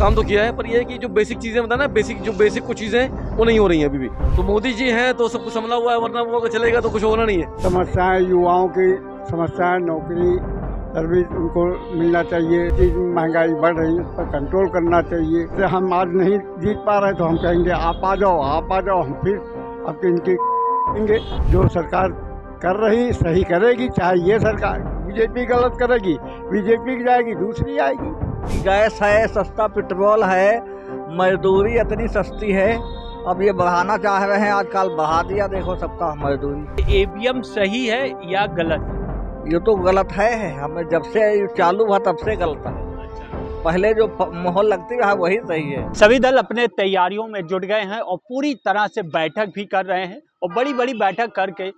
काम तो किया है, पर ये है कि जो बेसिक चीजें बता ना, बेसिक कुछ चीजें हैं वो नहीं हो रही हैं अभी भी। तो मोदी जी हैं तो सब कुछ संभला हुआ है, वरना वो अगर चलेगा तो कुछ होना नहीं है। समस्याएं, युवाओं की समस्याएं, नौकरी सर्विस उनको मिलना चाहिए। चीज महंगाई बढ़ रही है, उस पर कंट्रोल करना चाहिए। जैसे हम आज नहीं जीत पा रहे तो हम कहेंगे आप आ जाओ, हम फिर अब इनकी करेंगे। जो सरकार कर रही सही करेगी, चाहे ये सरकार बीजेपी गलत करेगी, बीजेपी की जाएगी दूसरी आएगी। गैस है, सस्ता पेट्रोल है, मजदूरी इतनी सस्ती है। अब ये बढ़ाना चाह रहे हैं, आजकल बढ़ा दिया, देखो सबका मजदूरी। ईवीएम सही है या गलत? ये तो गलत है, हमें जब से चालू हुआ तब से गलत है। पहले जो माहौल लगती है वही सही है। सभी दल अपने तैयारियों में जुट गए हैं और पूरी तरह से बैठक भी कर रहे हैं और बड़ी बड़ी बैठक करके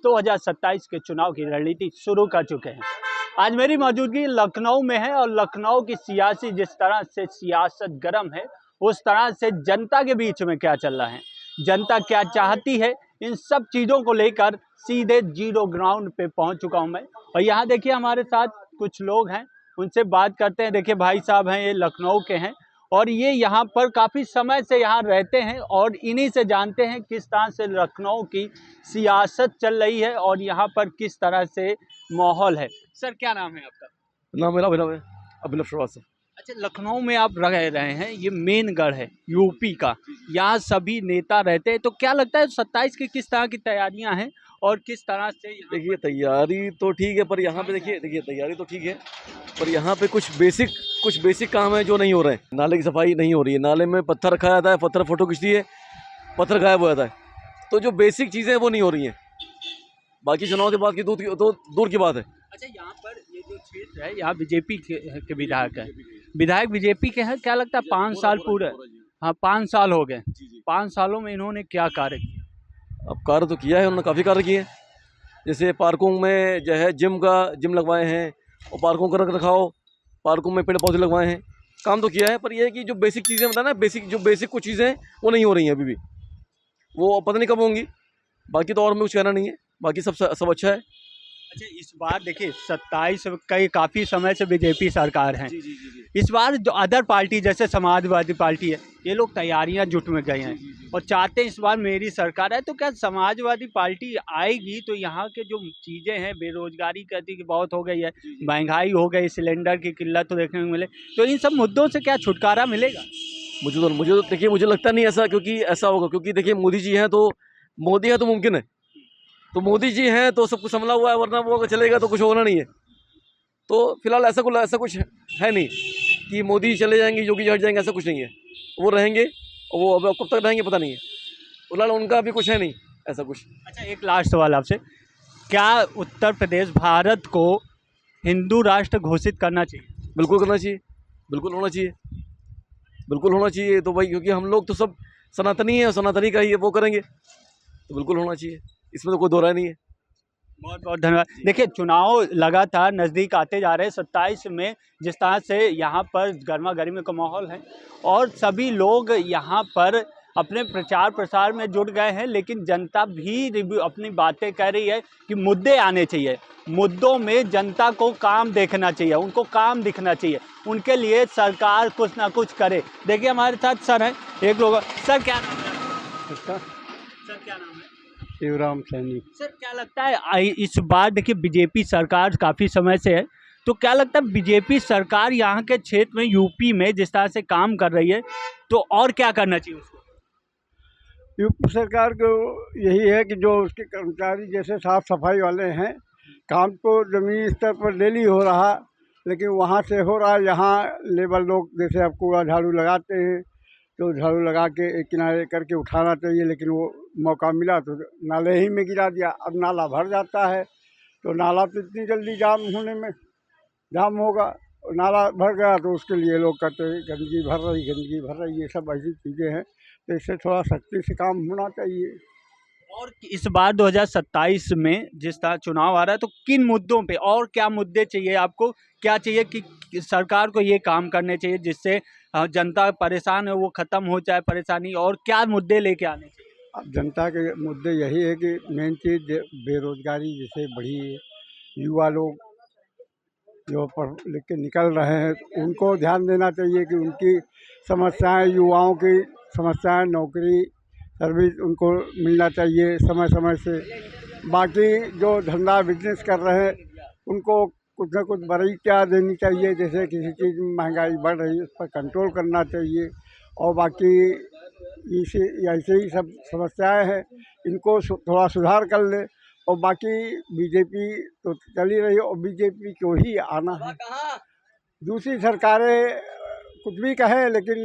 2027 के चुनाव की रणनीति शुरू कर चुके हैं। आज मेरी मौजूदगी लखनऊ में है और लखनऊ की सियासी जिस तरह से सियासत गर्म है, उस तरह से जनता के बीच में क्या चल रहा है, जनता क्या चाहती है, इन सब चीज़ों को लेकर सीधे जीरो ग्राउंड पे पहुंच चुका हूं मैं। और यहाँ देखिए हमारे साथ कुछ लोग हैं, उनसे बात करते हैं। देखिए भाई साहब हैं, ये लखनऊ के हैं और ये यहाँ पर काफ़ी समय से यहाँ रहते हैं और इन्हीं से जानते हैं किस तरह से लखनऊ की सियासत चल रही है और यहाँ पर किस तरह से माहौल है। सर क्या नाम है आपका? नाम मेरा अभिनव है, अभिनव श्रीवास्तव। अच्छा, लखनऊ में आप रह रहे हैं, ये मेन गढ़ है यूपी का, यहाँ सभी नेता रहते हैं। तो क्या लगता है 27 की किस तरह की तैयारियां हैं और किस तरह से? देखिए तैयारी तो ठीक है, पर यहाँ पे देखिए तैयारी तो ठीक है, पर यहाँ पे कुछ बेसिक काम है जो नहीं हो रहे हैं। नाले की सफाई नहीं हो रही है, नाले में पत्थर रखा जाता है, पत्थर फोटो खींचती है, पत्थर गायब हो जाता है। तो जो बेसिक चीज़ें हैं वो नहीं हो रही हैं। बाकी चुनाव के बाद की तो दूर की बात है। अच्छा, यहाँ पर ये जो क्षेत्र है, यहाँ बीजेपी के विधायक है, विधायक बीजेपी के हैं। क्या लगता है 5 साल पूरे? हाँ, 5 साल हो गए। 5 सालों में इन्होंने क्या कार्य किया? अब कार्य तो किया है उन्होंने, काफ़ी कार्य किए हैं। जैसे पार्कों में जो है जिम लगवाए हैं और पार्कों का रख रखाव, पार्कों में पेड़ पौधे लगवाए हैं, काम तो किया है। पर यह है कि जो बेसिक चीज़ें बता ना, बेसिक कुछ चीज़ें हैं वो नहीं हो रही हैं अभी भी। वो पता नहीं कब होंगी। बाकी तो और मैं कुछ कहना नहीं है, बाकी सब अच्छा है। अच्छा, इस बार देखिए 27 कई काफ़ी समय से बीजेपी सरकार है। इस बार जो अदर पार्टी जैसे समाजवादी पार्टी है, ये लोग तैयारियां जुट में गए हैं और चाहते हैं इस बार मेरी सरकार है। तो क्या समाजवादी पार्टी आएगी तो यहाँ के जो चीज़ें हैं, बेरोजगारी कहती कि बहुत हो गई है, महंगाई हो गई, सिलेंडर की किल्लत तो देखने को मिले, तो इन सब मुद्दों से क्या छुटकारा मिलेगा? मुझे तो देखिए, मुझे लगता नहीं ऐसा, क्योंकि ऐसा होगा, क्योंकि देखिए मोदी जी हैं तो मुमकिन है। तो मोदी जी हैं तो सब कुछ संभला हुआ है, वरना वो अगर चलेगा तो कुछ होना नहीं है। तो फिलहाल ऐसा कुछ है नहीं कि मोदी जी चले जाएंगे, योगी जी हट जाएंगे, ऐसा कुछ नहीं है। वो रहेंगे और वो अब कब तक रहेंगे पता नहीं है। फिलहाल उनका अभी कुछ है नहीं ऐसा कुछ। अच्छा, एक लास्ट सवाल आपसे, क्या उत्तर प्रदेश भारत को हिंदू राष्ट्र घोषित करना चाहिए? बिल्कुल करना चाहिए, बिल्कुल होना चाहिए, बिल्कुल होना चाहिए। तो भाई क्योंकि हम लोग तो सब सनातनी है, सनातनी का ही वो करेंगे, तो बिल्कुल होना चाहिए, इसमें तो कोई दो राय नहीं है। बहुत बहुत धन्यवाद। देखिए चुनाव लगातार नज़दीक आते जा रहे हैं। 27 में जिस तरह से यहाँ पर गर्मा गर्मी का माहौल है और सभी लोग यहाँ पर अपने प्रचार प्रसार में जुट गए हैं, लेकिन जनता भी अपनी बातें कह रही है कि मुद्दे आने चाहिए, मुद्दों में जनता को काम देखना चाहिए, उनको काम दिखना चाहिए, उनके लिए सरकार कुछ ना कुछ करे। देखिए हमारे साथ सर हैं, एक लोग। सर क्या नाम है? सर क्या नाम है? शिवराम सैनी। सर क्या लगता है इस बार देखिए बीजेपी सरकार काफ़ी समय से है, तो क्या लगता है बीजेपी सरकार यहाँ के क्षेत्र में यूपी में जिस तरह से काम कर रही है, तो और क्या करना चाहिए उसको? यूपी सरकार को यही है कि जो उसके कर्मचारी जैसे साफ सफाई वाले हैं, काम तो ज़मीनी स्तर पर डेली हो रहा, लेकिन वहाँ से हो रहा है, यहाँ लेबर लोग जैसे अब कूड़ा झाड़ू लगाते हैं तो झाड़ू लगा के एक किनारे करके उठाना चाहिए, लेकिन वो मौका मिला तो नाले ही में गिरा दिया। अब नाला भर जाता है तो नाला तो इतनी जल्दी जाम होगा, नाला भर गया तो उसके लिए लोग कहते हैं गंदगी भर रही, ये सब ऐसी चीज़ें हैं। तो इससे थोड़ा सख्ती से काम होना चाहिए। और इस बार 2027 में जिस तरह चुनाव आ रहा है, तो किन मुद्दों पे और क्या मुद्दे चाहिए आपको, क्या चाहिए कि सरकार को ये काम करने चाहिए जिससे जनता परेशान है वो ख़त्म हो जाए परेशानी, और क्या मुद्दे लेके आने चाहिए? अब जनता के मुद्दे यही है कि मेन चीज़ बेरोजगारी जैसे बढ़ी है, युवा लोग जो पढ़ लिख के निकल रहे हैं उनको ध्यान देना चाहिए कि उनकी समस्याएं, युवाओं की समस्याएं, नौकरी सर्विस उनको मिलना चाहिए समय समय से। बाकी जो धंधा बिजनेस कर रहे हैं उनको कुछ न कुछ बड़ी क्या देनी चाहिए, जैसे किसी चीज़ में महंगाई बढ़ रही है उस पर कंट्रोल करना चाहिए। और बाकी इसे ऐसे ही सब समस्याएं हैं, इनको थोड़ा सुधार कर ले। और बाकी बीजेपी तो चल ही रही है और बीजेपी को ही आना है। दूसरी सरकारें कुछ भी कहें लेकिन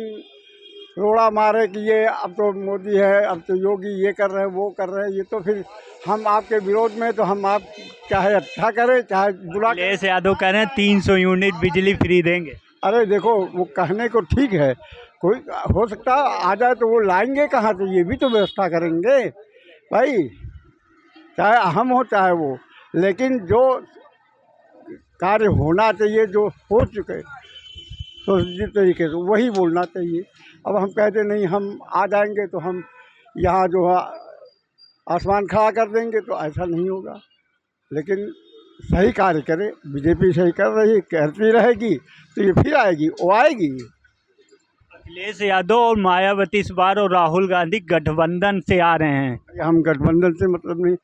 रोड़ा मारे कि ये अब तो मोदी है, अब तो योगी ये कर रहे हैं वो कर रहे हैं, ये तो फिर हम आपके विरोध में, तो हम आप चाहे अच्छा करें चाहे बुरा करें। अखिलेश यादव कह रहे हैं 300 यूनिट बिजली फ्री देंगे। अरे देखो, वो कहने को ठीक है, कोई हो सकता आ जाए तो वो लाएंगे कहाँ से, ये भी तो व्यवस्था करेंगे भाई, चाहे अहम हो चाहे वो। लेकिन जो कार्य होना चाहिए, जो हो चुके तो जिस तरीके से वही बोलना चाहिए। अब हम कहते नहीं हम आ जाएंगे तो हम यहाँ जो है आसमान खड़ा कर देंगे, तो ऐसा नहीं होगा। लेकिन सही कार्य करे, बीजेपी सही कर रही है, करती रहेगी तो ये फिर आएगी, वो आएगी। अखिलेश यादव और मायावती इस बार और राहुल गांधी गठबंधन से आ रहे हैं। हम गठबंधन से मतलब नहीं,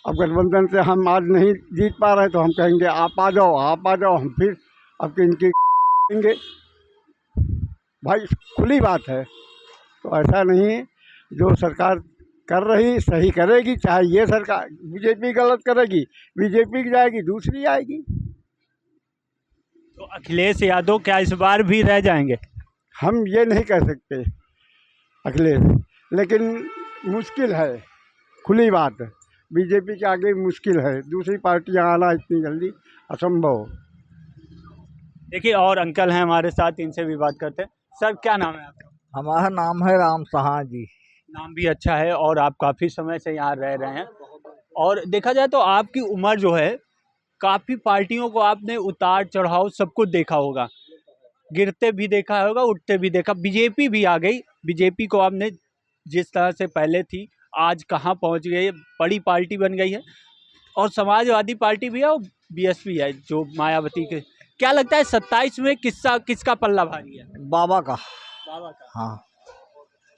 अब गठबंधन से हम आज नहीं जीत पा रहे तो हम कहेंगे आप आ जाओ, आप आ जाओ, हम फिर अब इनकी देंगे भाई, खुली बात है। तो ऐसा नहीं, जो सरकार कर रही सही करेगी, चाहे ये सरकार बीजेपी गलत करेगी, बीजेपी की जाएगी दूसरी आएगी। तो अखिलेश यादव क्या इस बार भी रह जाएंगे? हम ये नहीं कह सकते अखिलेश, लेकिन मुश्किल है, खुली बात है, बीजेपी के आगे मुश्किल है, दूसरी पार्टियां आना इतनी जल्दी असंभव। देखिए और अंकल हैं हमारे साथ, इनसे भी बात करते हैं। सर क्या नाम है आपका? हमारा नाम है राम सहा जी। नाम भी अच्छा है और आप काफ़ी समय से यहाँ रह रहे हैं, और देखा जाए तो आपकी उम्र जो है, काफ़ी पार्टियों को आपने उतार चढ़ाव सब कुछ देखा होगा, गिरते भी देखा होगा, उठते भी देखा। बीजेपी भी आ गई, बीजेपी को आपने जिस तरह से पहले थी आज कहाँ पहुँच गई है, बड़ी पार्टी बन गई है। और समाजवादी पार्टी भी है और बीएसपी है जो मायावती के। क्या लगता है 27 में किसका पल्ला भारी है? बाबा का। बाबा का। हाँ,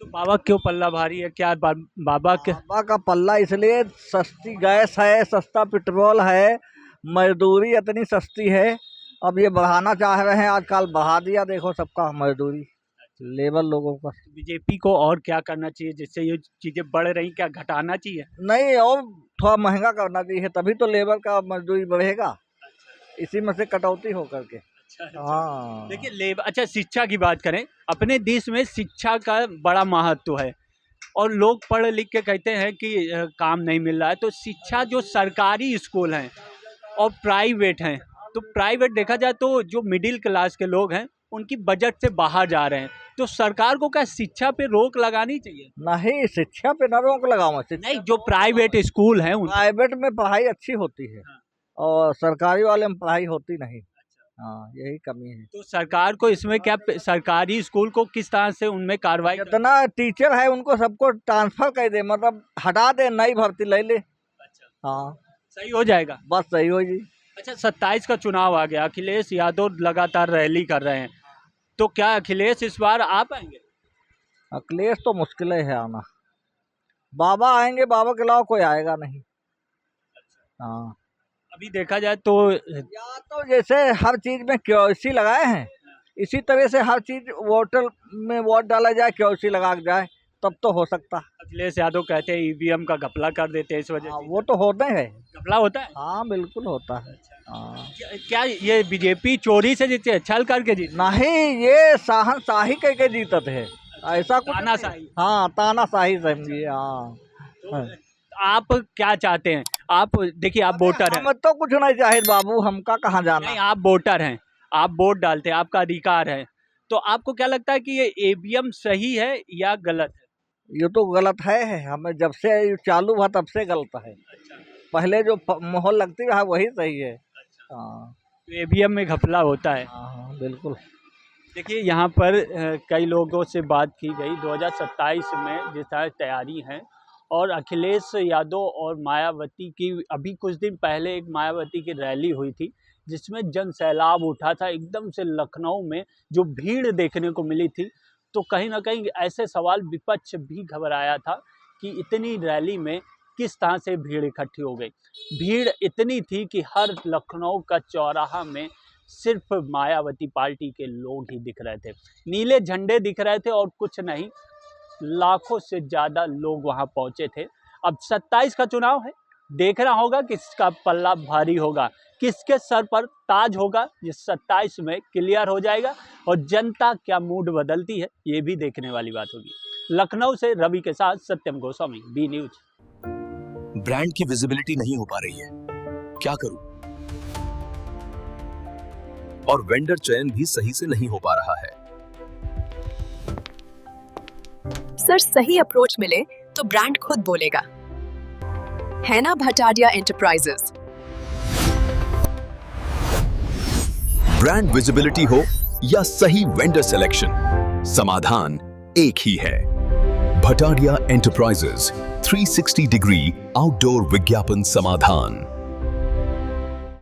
तो बाबा क्यों पल्ला भारी है? क्या बाबा के? बाबा का पल्ला इसलिए, सस्ती गैस है, सस्ता पेट्रोल है, मजदूरी इतनी सस्ती है। अब ये बढ़ाना चाह रहे हैं, आजकल बढ़ा दिया देखो सबका मजदूरी, लेबर लोगों का। बीजेपी को और क्या करना चाहिए जिससे ये चीजें बढ़ रही, क्या घटाना चाहिए? नहीं, और थोड़ा महंगा करना चाहिए, तभी तो लेबर का मजदूरी बढ़ेगा, इसी में से कटौती हो करके। हाँ, देखिए लेबर, अच्छा शिक्षा की बात करें, अपने देश में शिक्षा का बड़ा महत्व है और लोग पढ़ लिख के कहते हैं कि काम नहीं मिल रहा है। तो शिक्षा, जो सरकारी स्कूल हैं और प्राइवेट हैं, तो प्राइवेट देखा जाए तो जो मिडिल क्लास के लोग हैं उनकी बजट से बाहर जा रहे हैं। तो सरकार को क्या शिक्षा पे रोक लगानी चाहिए? नहीं, शिक्षा पे ना रोक लगाओ। नहीं, जो प्राइवेट स्कूल हैं प्राइवेट में पढ़ाई अच्छी होती है और सरकारी वाले में पढ़ाई होती नहीं। हाँ, यही कमी है। तो सरकार को इसमें क्या, सरकारी स्कूल को किस तरह से उनमें कार्रवाई जितना टीचर है उनको सबको ट्रांसफर कर दे, मतलब हटा दे, नई भर्ती ले ले। हाँ, सही हो जाएगा? बस सही हो जी। अच्छा 27 का चुनाव आ गया, अखिलेश यादव लगातार रैली कर रहे हैं, तो क्या अखिलेश इस बार आ पाएंगे? अखिलेश तो मुश्किल है आना, बाबा आएंगे, बाबा के अलावा कोई आएगा नहीं। हाँ, अभी देखा जाए तो या तो जैसे हर चीज में केवाईसी लगाए हैं, इसी तरह से हर चीज वोटर में वोट डाला जाए, केवाईसी लगा के जाए, तब तो हो सकता। अखिलेश यादव कहते हैं ईवीएम का घपला कर देते हैं, इस वजह हाँ, से वो तो होते हैं, घपला होता है। हाँ बिल्कुल होता है। हाँ, क्या ये बीजेपी चोरी से जीते है, छल करके जीते? नहीं, ये शाही करके जीतत है, ऐसा कुछ तानाशाही। नहीं। हाँ, तानाशाही समझिए। हाँ, तो आप क्या चाहते हैं? आप देखिए, आप वोटर हैं। हम तो कुछ नहीं चाहे बाबू, हमका कहाँ जाना। नहीं, आप वोटर हैं, आप वोट डालते हैं, आपका अधिकार है। तो आपको क्या लगता है कि ये ईवीएम सही है या गलत है? ये तो गलत है, हमें जब से ये चालू हुआ तब से गलत है। पहले जो माहौल लगती रहा वही सही है। हाँ, तो ईवीएम में घपला होता है। हाँ बिल्कुल। देखिए यहाँ पर कई लोगों से बात की गई 2027 में जिस तरह तैयारी है, और अखिलेश यादव और मायावती की अभी कुछ दिन पहले एक मायावती की रैली हुई थी जिसमें जन सैलाब उठा था। एकदम से लखनऊ में जो भीड़ देखने को मिली थी, तो कहीं ना कहीं ऐसे सवाल विपक्ष भी घबराया था कि इतनी रैली में किस तरह से भीड़ इकट्ठी हो गई। भीड़ इतनी थी कि हर लखनऊ का चौराहा में सिर्फ मायावती पार्टी के लोग ही दिख रहे थे, नीले झंडे दिख रहे थे और कुछ नहीं, लाखों से ज़्यादा लोग वहां पहुंचे थे। अब 27 का चुनाव है, देखना होगा किसका पल्ला भारी होगा, किसके सर पर ताज होगा, ये 27 में क्लियर हो जाएगा। और जनता क्या मूड बदलती है, ये भी देखने वाली बात होगी। लखनऊ से रवि के साथ सत्यम गोस्वामी, बी न्यूज। ब्रांड की विजिबिलिटी नहीं हो पा रही है, क्या करूं? और वेंडर चयन भी सही से नहीं हो पा रहा है। सर, सही अप्रोच मिले तो ब्रांड खुद बोलेगा, है ना भटाडिया एंटरप्राइजेस। ब्रांड विजिबिलिटी हो या सही वेंडर सिलेक्शन, समाधान एक ही है। भटाडिया एंटरप्राइजेस 360 डिग्री आउटडोर विज्ञापन समाधान।